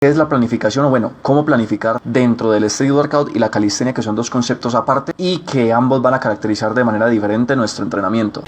¿Qué es la planificación? O bueno, cómo planificar dentro del street workout y la calistenia, que son dos conceptos aparte y que ambos van a caracterizar de manera diferente nuestro entrenamiento.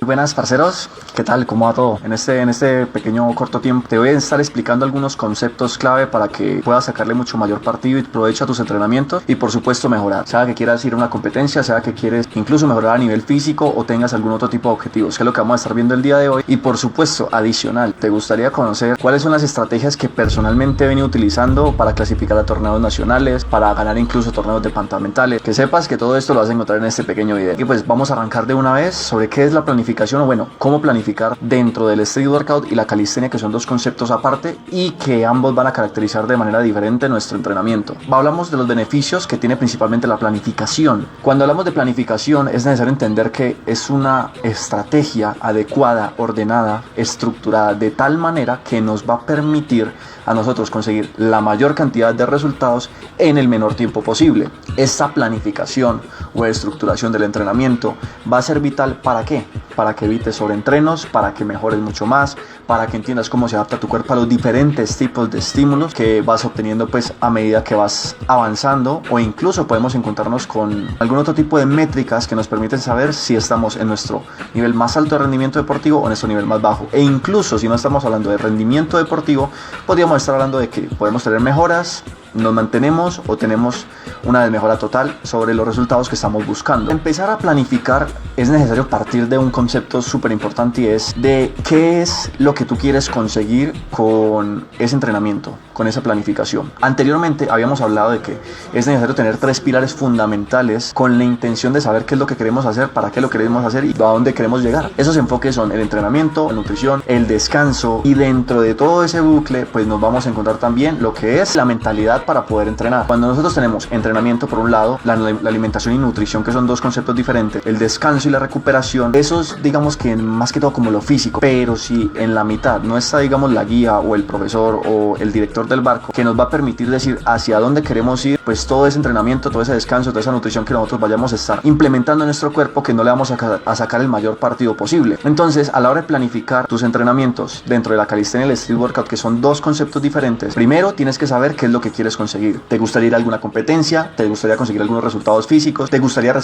Buenas parceros, ¿qué tal? ¿Cómo va todo? En este pequeño corto tiempo te voy a estar explicando algunos conceptos clave para que puedas sacarle mucho mayor partido y provecho a tus entrenamientos y por supuesto mejorar, sea que quieras ir a una competencia, sea que quieres incluso mejorar a nivel físico o tengas algún otro tipo de objetivos, que es lo que vamos a estar viendo el día de hoy. Y por supuesto, adicional, te gustaría conocer cuáles son las estrategias que personalmente he venido utilizando para clasificar a torneos nacionales, para ganar incluso torneos departamentales. Que sepas que todo esto lo vas a encontrar en este pequeño video. Y pues vamos a arrancar de una vez sobre qué es la planificación, o bueno, cómo planificar dentro del street workout y la calistenia, que son dos conceptos aparte y que ambos van a caracterizar de manera diferente nuestro entrenamiento. Hablamos de los beneficios que tiene principalmente la planificación. Cuando hablamos de planificación es necesario entender que es una estrategia adecuada, ordenada, estructurada de tal manera que nos va a permitir a nosotros conseguir la mayor cantidad de resultados en el menor tiempo posible. Esta planificación o estructuración del entrenamiento va a ser vital. ¿Para qué? Para que evites sobreentrenos, para que mejores mucho más, para que entiendas cómo se adapta tu cuerpo a los diferentes tipos de estímulos que vas obteniendo pues a medida que vas avanzando, o incluso podemos encontrarnos con algún otro tipo de métricas que nos permiten saber si estamos en nuestro nivel más alto de rendimiento deportivo o en nuestro nivel más bajo. E incluso si no estamos hablando de rendimiento deportivo, podríamos estar hablando de que podemos tener mejoras, nos mantenemos o tenemos una desmejora total sobre los resultados que estamos buscando. Empezar a planificar es necesario partir de un concepto súper importante, y es de qué es lo que tú quieres conseguir con ese entrenamiento, con esa planificación. Anteriormente habíamos hablado de que es necesario tener tres pilares fundamentales con la intención de saber qué es lo que queremos hacer, para qué lo queremos hacer y a dónde queremos llegar. Esos enfoques son el entrenamiento, la nutrición, el descanso, y dentro de todo ese bucle pues nos vamos a encontrar también lo que es la mentalidad para poder entrenar. Cuando nosotros tenemos entrenamiento por un lado, la alimentación y nutrición, que son dos conceptos diferentes, el descanso y la recuperación, esos digamos que más que todo como lo físico. Pero si en la mitad no está digamos la guía o el profesor o el director del barco que nos va a permitir decir hacia dónde queremos ir, pues todo ese entrenamiento, todo ese descanso, toda esa nutrición que nosotros vayamos a estar implementando en nuestro cuerpo, que no le vamos a sacar el mayor partido posible. Entonces, a la hora de planificar tus entrenamientos dentro de la calistenia y el street workout, que son dos conceptos diferentes, primero tienes que saber qué es lo que quieres conseguir. ¿Te gustaría ir a alguna competencia? ¿Te gustaría conseguir algunos resultados físicos? ¿Te gustaría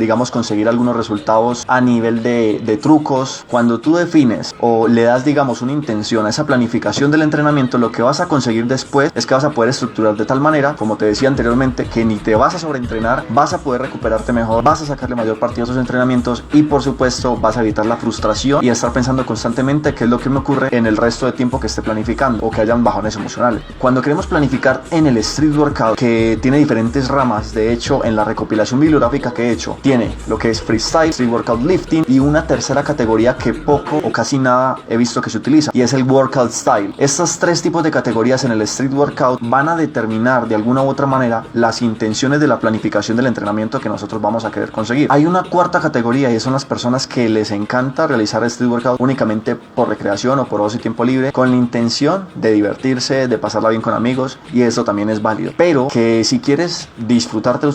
digamos conseguir algunos resultados a nivel de trucos? Cuando tú defines o le das digamos una intención a esa planificación del entrenamiento, lo que vas a conseguir después es que vas a poder estructurar de tal manera, como te decía anteriormente, que ni te vas a sobreentrenar, vas a poder recuperarte mejor, vas a sacarle mayor partido a esos entrenamientos y por supuesto vas a evitar la frustración y estar pensando constantemente qué es lo que me ocurre en el resto de tiempo que esté planificando o que hayan bajones emocionales. Cuando queremos planificar en el street workout, que tiene diferentes ramas, de hecho en la recopilación bibliográfica que he hecho tiene lo que es freestyle, street workout lifting y una tercera categoría que poco o casi nada he visto que se utiliza, y es el workout style. Estos tres tipos de categorías en el street workout van a determinar de alguna u otra manera las intenciones de la planificación del entrenamiento que nosotros vamos a querer conseguir. Hay una cuarta categoría y son las personas que les encanta realizar street workout únicamente por recreación o por ocio y tiempo libre, con la intención de divertirse, de pasarla bien con amigos, y eso también es válido. Pero que si quieres disfrutarte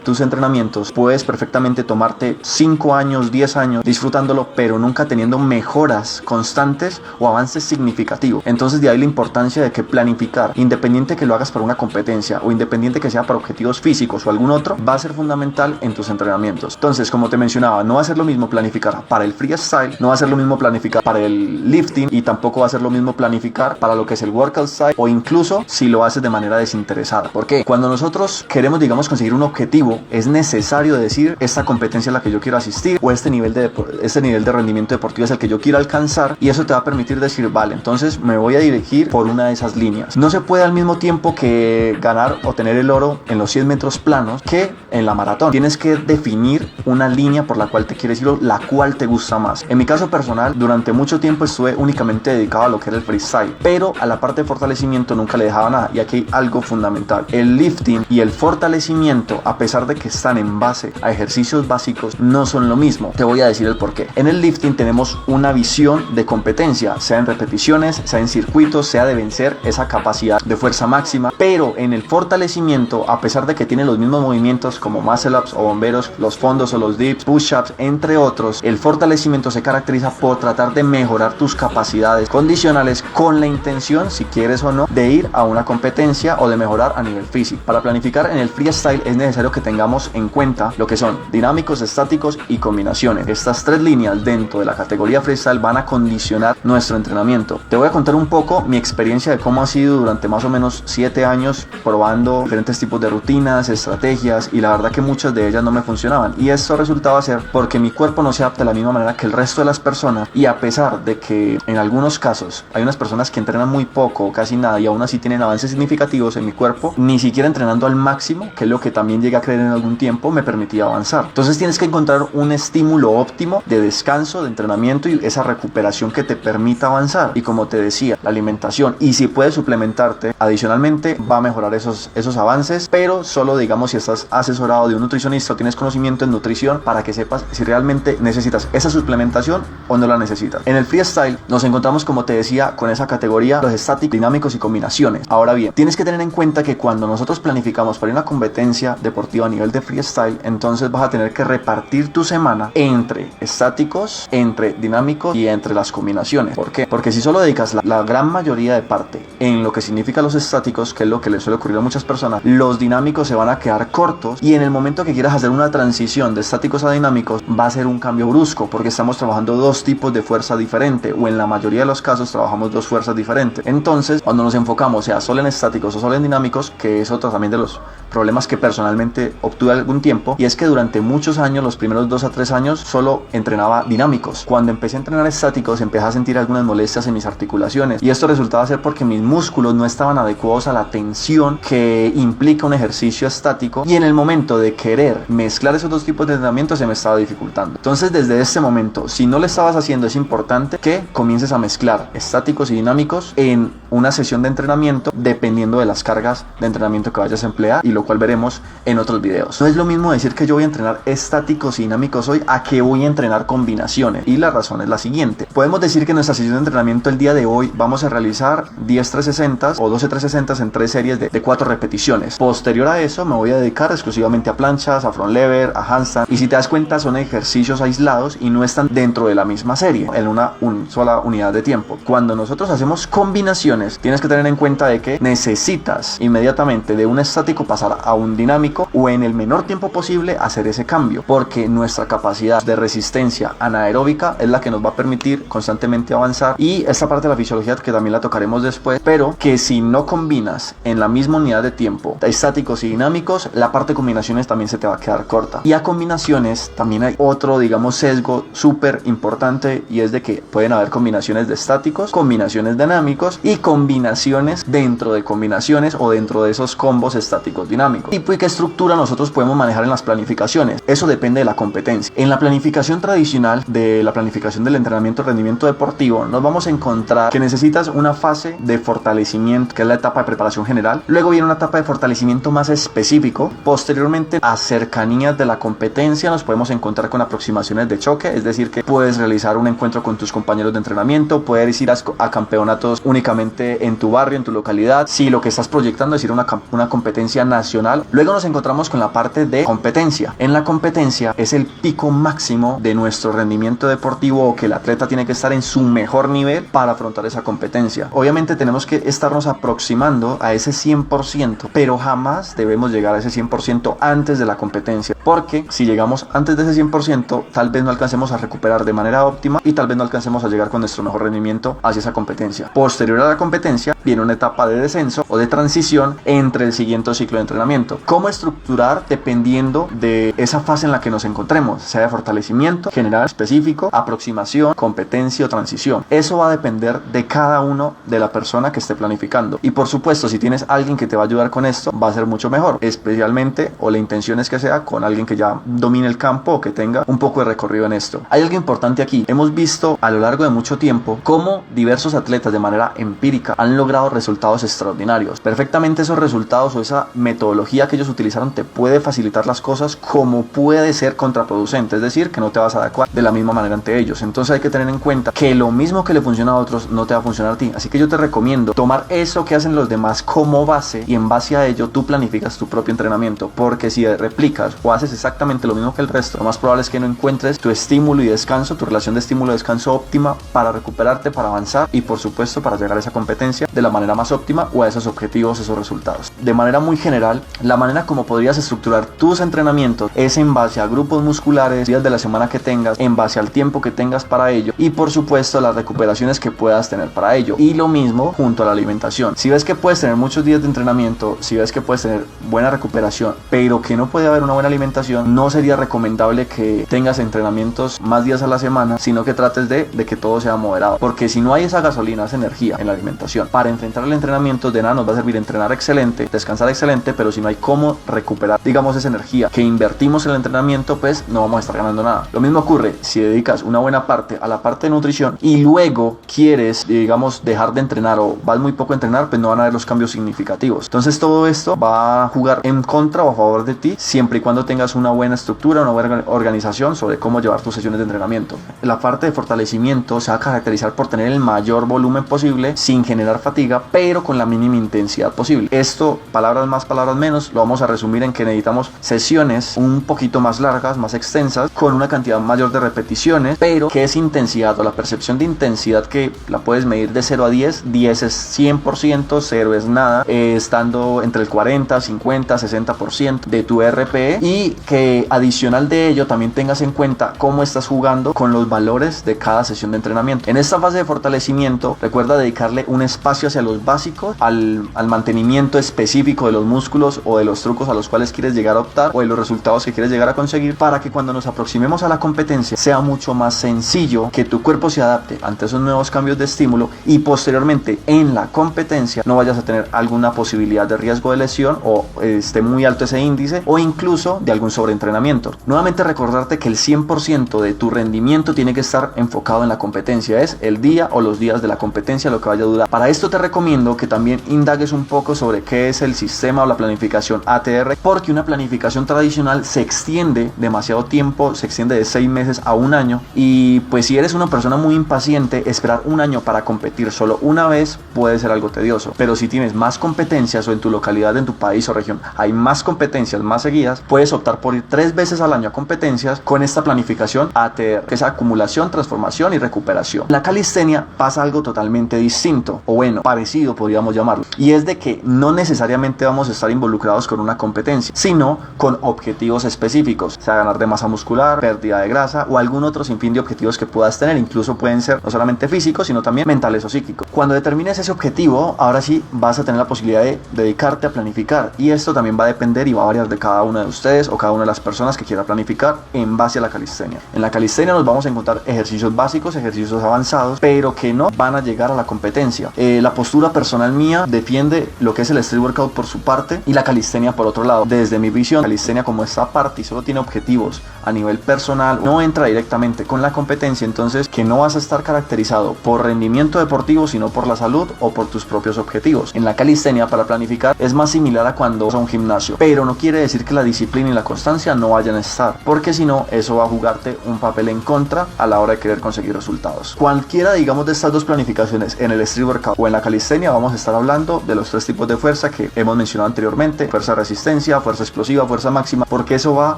tus entrenamientos, puedes perfectamente tomarte 5 años, 10 años disfrutándolo, pero nunca teniendo mejoras constantes o avances significativos. Entonces de ahí la importancia de que planificar, independiente que lo hagas para una competencia o independiente que sea para objetivos físicos o algún otro, va a ser fundamental en tus entrenamientos. Entonces, como te mencionaba, no va a ser lo mismo planificar para el freestyle, no va a ser lo mismo planificar para el lifting, y tampoco va a ser lo mismo planificar para lo que es el workout style, o incluso si lo haces de manera desinteresada. Porque cuando nosotros queremos digamos conseguir un objetivo, es necesario decir esta competencia a la que yo quiero asistir, o este nivel de rendimiento deportivo es el que yo quiero alcanzar, y eso te va a permitir decir vale, entonces me voy a dirigir por una de esas líneas. líneas. No se puede al mismo tiempo que ganar o tener el oro en los 100 metros planos que en la maratón. Tienes que definir una línea por la cual te quieres ir o la cual te gusta más. En mi caso personal, durante mucho tiempo estuve únicamente dedicado a lo que era el freestyle, pero a la parte de fortalecimiento nunca le dejaba nada. Y aquí hay algo fundamental: el lifting y el fortalecimiento, a pesar de que están en base a ejercicios básicos, no son lo mismo. Te voy a decir el porqué. En el lifting tenemos una visión de competencia, sea en repeticiones, sea en circuitos, sea de vencer esa capacidad de fuerza máxima, pero en el fortalecimiento, a pesar de que tiene los mismos movimientos como muscle ups o bomberos, los fondos o los dips, push-ups, entre otros, el fortalecimiento se caracteriza por tratar de mejorar tus capacidades condicionales con la intención, si quieres o no, de ir a una competencia o de mejorar a nivel físico. Para planificar en el freestyle es necesario que tengamos en cuenta lo que son dinámicos, estáticos y combinaciones. Estas tres líneas dentro de la categoría freestyle van a condicionar nuestro entrenamiento. Te voy a contar un poco mi experiencia de cómo ha sido durante más o menos 7 años probando diferentes tipos de rutinas, estrategias, y la verdad que muchas de ellas no me funcionaban, y esto resultaba ser porque mi cuerpo no se adapta de la misma manera que el resto de las personas, y a pesar de que en algunos casos hay unas personas que entrenan muy poco o casi nada y aún así tienen avances significativos, en mi cuerpo ni siquiera entrenando al máximo, que es lo que también llegué a creer en algún tiempo, me permitía avanzar. Entonces tienes que encontrar un estímulo óptimo de descanso, de entrenamiento y esa recuperación que te permita avanzar. Y como te decía, la alimentación, y si puedes suplementarte adicionalmente, va a mejorar esos avances, pero solo digamos si estás asesorado de un nutricionista o tienes conocimiento en nutrición para que sepas si realmente necesitas esa suplementación o no la necesitas. En el freestyle nos encontramos, como te decía, con esa categoría, los estáticos, dinámicos y combinaciones. Ahora bien, tienes que tener en cuenta que cuando nosotros planificamos para una competencia deportiva a nivel de freestyle, entonces vas a tener que repartir tu semana entre estáticos, entre dinámicos y entre las combinaciones. ¿Por qué? Porque si solo dedicas la gran mayoría de parte en lo que significa los estáticos, que es lo que les suele ocurrir a muchas personas, los dinámicos se van a quedar cortos, y en el momento que quieras hacer una transición de estáticos a dinámicos va a ser un cambio brusco, porque estamos trabajando dos tipos de fuerza diferente, o en la mayoría de los casos trabajamos dos fuerzas diferentes. Entonces, cuando nos enfocamos sea solo en estáticos o solo en dinámicos, que es otro también de los problemas que personalmente obtuve algún tiempo, y es que durante muchos años, los primeros 2 a 3 años, solo entrenaba dinámicos. Cuando empecé a entrenar estáticos, empecé a sentir algunas molestias en mis articulaciones, y esto resultaba ser porque mis músculos no estaban adecuados a la tensión que implica un ejercicio estático, y en el momento de querer mezclar esos dos tipos de entrenamiento se me estaba dificultando. Entonces, desde este momento, si no lo estabas haciendo, es importante que comiences a mezclar estáticos y dinámicos en una sesión de entrenamiento, dependiendo de las cargas de entrenamiento que vayas a emplear, y lo cual veremos en otros videos. No es lo mismo decir que yo voy a entrenar estáticos y dinámicos hoy a que voy a entrenar combinaciones, y la razón es la siguiente. Podemos decir que en nuestra sesión de entrenamiento el día de hoy vamos a realizar 10 360 o 12 360 en 3 series de 4 repeticiones. Posterior a eso me voy a dedicar exclusivamente a planchas, a front lever, a handstand, y si te das cuenta son ejercicios aislados y no están dentro de la misma serie en una sola unidad de tiempo. Cuando nosotros hacemos combinaciones, tienes que tener en cuenta de que necesitas inmediatamente de un estático pasar a un dinámico, o en el menor tiempo posible hacer ese cambio, porque nuestra capacidad de resistencia anaeróbica es la que nos va a permitir constantemente avanzar, y esta parte de la fisiología que también la tocaremos después, pero que si no combinas en la misma unidad de tiempo estáticos y dinámicos, la parte de combinaciones también se te va a quedar corta. Y a combinaciones también hay otro, digamos, sesgo súper importante, y es de que pueden haber combinaciones de estáticos, combinaciones dinámicos y combinaciones dentro de combinaciones o dentro de esos combos estáticos dinámicos. ¿Tipo y qué estructura nosotros podemos manejar en las planificaciones? Eso depende de la competencia. En la planificación tradicional de la planificación del entrenamiento rendimiento deportivo, nos vamos a encontrar que necesitas una fase de fortalecimiento, que es la etapa de preparación general. Luego viene una etapa de fortalecimiento más específico. Posteriormente, a cercanías de la competencia, nos podemos encontrar con aproximaciones de choque, es decir, que puedes realizar un encuentro con tus compañeros de entrenamiento, puedes ir a campeonatos únicamente en tu barrio, en tu localidad, si lo que estás proyectando es ir a una competencia nacional. Luego nos encontramos con la parte de competencia. En la competencia es el pico máximo de nuestro rendimiento deportivo, o que el atleta tiene que estar en su mejor nivel para afrontar esa competencia. Obviamente tenemos que estarnos aproximando a ese 100%, pero jamás debemos llegar a ese 100% antes de la competencia, porque si llegamos antes de ese 100%, tal vez no alcancemos a recuperar de manera óptima, y tal vez no alcancemos a llegar con nuestro mejor rendimiento hacia esa competencia. Posterior a la competencia viene una etapa de descenso o de transición entre el siguiente ciclo de entrenamiento. ¿Cómo estructurar? Dependiendo de esa fase en la que nos encontremos, sea de fortalecimiento general, específico, aproximación, competencia o transición. Eso va a depender de cada uno de la persona que esté planificando. Y por supuesto, si tienes alguien que te va a ayudar con esto, va a ser mucho mejor, especialmente, o la intención es que sea con alguien que ya domine el campo o que tenga un poco de recorrido en esto. Hay algo importante aquí. Hemos visto a lo largo de mucho tiempo cómo diversos atletas de manera empírica han logrado resultados extraordinarios. Perfectamente esos resultados o esa metodología que ellos utilizaron te puede facilitar las cosas, como puede ser contraproducente, es decir, que no te vas a adecuar de la misma manera ante ellos. Entonces hay que tener en cuenta que lo mismo que le funciona a otros no te va a funcionar a ti. Así que yo te recomiendo tomar eso que hacen los demás como base, y en base a ello tú planificas tu propio entrenamiento, porque si replicas o haces exactamente lo mismo que el resto, lo más probable es que no encuentres tu estímulo y descanso, tu relación de estímulo-descanso óptima para recuperarte, para avanzar y por supuesto para llegar a esa competencia de la manera más óptima o a esos objetivos, esos resultados. De manera muy general, la manera como podrías estructurar tus entrenamientos es en base a grupos musculares, días de la semana que tengas, en base al tiempo que tengas para ello y por supuesto las recuperaciones que puedas tener para ello, y lo mismo junto a la alimentación. Si ves que puedes tener muchos días de entrenamiento, si ves que puedes tener buena recuperación pero que no puede haber una buena alimentación, no sería recomendable que tengas entrenamientos más días a la semana, sino que trates de que todo sea moderado, porque si no hay esa gasolina, esa energía en la alimentación para enfrentar el entrenamiento, de nada nos va a servir entrenar excelente, descansar excelente, pero si no hay cómo recuperar, digamos, esa energía que invertimos en el entrenamiento, pues no vamos a estar ganando nada. Lo mismo ocurre si dedicas una buena parte a la parte de nutrición y luego quieres, digamos, dejar de entrenar o vas muy poco a entrenar, pues no van a haber los cambios significativos. Entonces todo esto va a jugar en contra o a favor de ti, siempre y cuando tengas una buena estructura, una buena organización sobre cómo llevar tus sesiones de entrenamiento. La parte de fortalecimiento se va a caracterizar por tener el mayor volumen posible sin generar fatiga, pero con la mínima intensidad posible. Esto, palabras más, palabras menos, lo vamos a resumir en que necesitamos sesiones un poquito más largas, más extensas, con una cantidad mayor de repeticiones, pero ¿qué es intensidad o la percepción de intensidad? Que la puedes medir de 0 a 10, 10 es 100%, 0 es nada, estando entre el 40, 50, 60% de tu RPE, y que adicional de ello también tengas en cuenta cómo estás jugando con los valores de cada sesión de entrenamiento. En esta fase de fortalecimiento, recuerda dedicarle un espacio hacia los básicos, al mantenimiento específico de los músculos o de los trucos a los cuales quieres llegar a optar o de los resultados que quieres llegar a conseguir, para que cuando nos aproximemos a la competencia sea mucho más sencillo que tu cuerpo se adapte ante esos nuevos cambios de estímulo, y posteriormente en la competencia no vayas a tener alguna posibilidad de riesgo de lesión o esté muy alto ese índice, o incluso de algún sobreentrenamiento. Nuevamente recordarte que el 100% de tu rendimiento tiene que estar enfocado en la competencia, es el día o los días de la competencia lo que vaya a durar. Para esto te recomiendo que también indagues un poco sobre qué es el sistema o la planificación ATR, porque una planificación tradicional se extiende demasiado tiempo, se extiende de 6 meses a un año, y pues si eres una persona muy impaciente, esperar un año para competir solo una vez puede ser algo tedioso, pero si tienes más competencias o en tu localidad, en tu país o región hay más competencias más seguidas, puedes optar por ir 3 veces al año a competencias con esta planificación ATR, que es acumulación, transformación y recuperación. En la calistenia pasa algo totalmente distinto, o bueno, parecido podríamos llamarlo, y es de que no necesariamente vamos a estar involucrados con una competencia, sino con objetivos específicos, sea ganar de masa muscular, pérdida de grasa o algún otro sinfín de objetivos que puedas tener. Incluso pueden ser no solamente físicos, sino también mentales o psíquicos. Cuando determines ese objetivo, ahora sí vas a tener la posibilidad de dedicarte a planificar, y esto también va a depender y va a variar de cada uno de ustedes o cada una de las personas que quiera planificar en base a la calistenia. En la calistenia nos vamos a encontrar ejercicios básicos, ejercicios avanzados, pero que no van a llegar a la competencia. La postura personal mía defiende lo que es el street workout por su parte y la calistenia por otro lado. Desde mi visión, la calistenia como esta parte y solo tiene objetivos a nivel personal, no entra directamente con la competencia, entonces que no vas a estar caracterizado por rendimiento deportivo, sino por la salud o por tus propios objetivos. En la calistenia, para planificar, es más similar a cuando vas a un gimnasio, pero no quiere decir que la disciplina y la constancia no vayan a estar, porque si no, eso va a jugarte un papel en contra a la hora de querer conseguir resultados. Cualquiera, digamos, de estas dos planificaciones, en el street workout o en la calistenia, vamos a estar hablando de los 3 tipos de fuerza, que que hemos mencionado anteriormente: fuerza, resistencia, fuerza explosiva, fuerza máxima, porque eso va a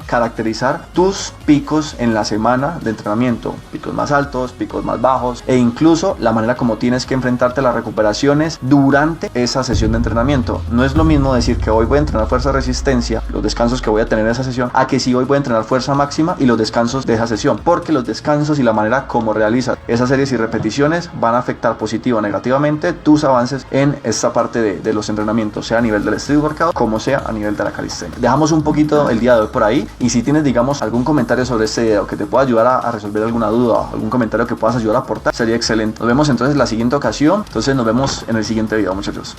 caracterizar tus picos en la semana de entrenamiento, picos más altos, picos más bajos, e incluso la manera como tienes que enfrentarte a las recuperaciones durante esa sesión de entrenamiento. No es lo mismo decir que hoy voy a entrenar fuerza, resistencia, los descansos que voy a tener en esa sesión, a que si hoy voy a entrenar fuerza máxima y los descansos de esa sesión, porque los descansos y la manera como realizas esas series y repeticiones van a afectar positiva o negativamente tus avances en esta parte de los entrenamientos, sea a nivel del street workout como sea a nivel de la calistenia. Dejamos un poquito el día de hoy por ahí, y si tienes, digamos, algún comentario sobre este video que te pueda ayudar a resolver alguna duda, algún comentario que puedas ayudar a aportar, sería excelente. Nos vemos entonces en la siguiente ocasión. Entonces nos vemos en el siguiente video, muchachos.